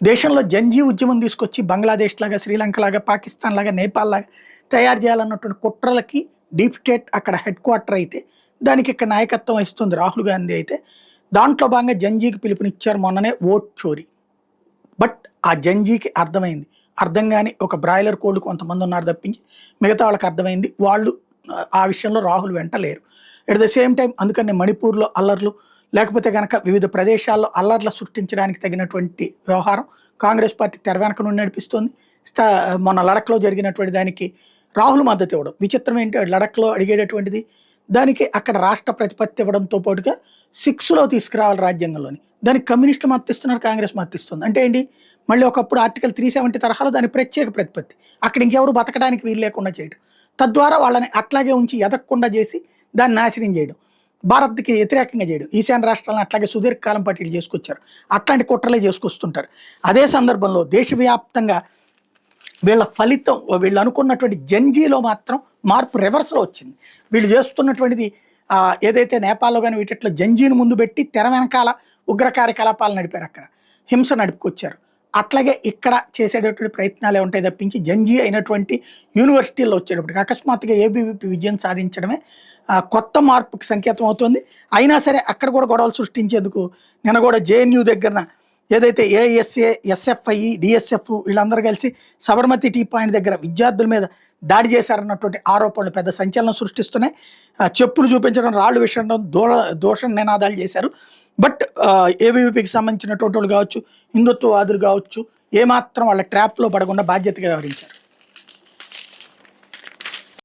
దేశంలో జంజీ ఉద్యమం తీసుకొచ్చి బంగ్లాదేశ్ లాగా, శ్రీలంక లాగా, పాకిస్తాన్ లాగా, నేపాల్ లాగా తయారు చేయాలన్నటువంటి కుట్రలకి డీప్ స్టేట్ అక్కడ హెడ్ క్వార్టర్ అయితే, దానికి ఇక్కడ నాయకత్వం వహిస్తుంది రాహుల్ గాంధీ అయితే, దాంట్లో భాగంగా జంజీకి పిలుపునిచ్చారు మొన్ననే ఓట్ చోరీ. బట్ ఆ జంజీకి అర్థమైంది. అర్థం కాని ఒక బ్రాయిలర్ కోళ్ళు కొంతమంది ఉన్నారు తప్పించి మిగతా వాళ్ళకి అర్థమైంది వాళ్ళు ఆ విషయంలో రాహుల్ వెంట లేరు. ఎట్ ద సేమ్ టైం అందుకని మణిపూర్లో అల్లర్లు, లేకపోతే కనుక వివిధ ప్రదేశాల్లో అల్లర్లు సృష్టించడానికి తగినటువంటి వ్యవహారం కాంగ్రెస్ పార్టీ తెర వెనక నుండి నడిపిస్తుంది. మొన్న లడఖ్లో జరిగినటువంటి దానికి రాహుల్ మద్దతు ఇవ్వడం విచిత్రం. ఏంటి లడఖ్లో అడిగేటటువంటిది దానికి అక్కడ రాష్ట్ర ప్రతిపత్తి ఇవ్వడంతో పాటుగా 6లో తీసుకురావాలి రాజ్యాంగంలోని, దానికి కమ్యూనిస్టులు మద్దతు ఇస్తున్నారు, కాంగ్రెస్ మద్దతు ఇస్తుంది. అంటే ఏంటి, మళ్ళీ ఒకప్పుడు ఆర్టికల్ 370 తరహాలో దాని ప్రత్యేక ప్రతిపత్తి, అక్కడ ఇంకెవరు బతకడానికి వీలు లేకుండా చేయడం, తద్వారా వాళ్ళని అట్లాగే ఉంచి ఎదగకుండా చేసి దాన్ని నాశనం చేయడం, భారత్కి వ్యతిరేకంగా చేయడం, ఈశాన్య రాష్ట్రాలను అట్లాగే సుదీర్ఘకాలం పాటు వీళ్ళు చేసుకొచ్చారు. అట్లాంటి కుట్రలే చేసుకొస్తుంటారు. అదే సందర్భంలో దేశవ్యాప్తంగా వీళ్ళ ఫలితం, వీళ్ళు అనుకున్నటువంటి జంజీలో మాత్రం మార్పు రివర్స్లో వచ్చింది. వీళ్ళు చేస్తున్నటువంటిది ఏదైతే నేపాల్లో కానీ వీటిలో జంజీని ముందు పెట్టి తెర వెనకాల ఉగ్ర కార్యకలాపాలు నడిపారు, అక్కడ హింస నడుపుకొచ్చారు. అట్లాగే ఇక్కడ చేసేటటువంటి ప్రయత్నాలే ఉంటాయి తప్పించి జంజీ అయినటువంటి యూనివర్సిటీల్లో వచ్చేటప్పటికి అకస్మాత్తుగా ఏబీవీపీ విజయం సాధించడమే కొత్త మార్పుకి సంకేతం అవుతుంది. అయినా సరే అక్కడ కూడా గొడవలు సృష్టించేందుకు నిన్న కూడా జేఎన్యూ దగ్గరన ఏదైతే ఏఎస్ఏ, ఎస్ఎఫ్ఐ, డిఎస్ఎఫ్ వీళ్ళందరూ కలిసి సబర్మతి టీ పాయింట్ దగ్గర విద్యార్థుల మీద దాడి చేశారన్నటువంటి ఆరోపణలు పెద్ద సంచలనం సృష్టిస్తున్నాయి. చెప్పులు చూపించడం, రాళ్ళు విసరడం, దోషణ నినాదాలు చేశారు. బట్ ఏబీవీపీకి సంబంధించినటువంటి వాళ్ళు కావచ్చు, హిందుత్వవాదులు కావచ్చు, ఏమాత్రం వాళ్ళ ట్రాప్లో పడకుండా బాధ్యతగా వ్యవహరించారు.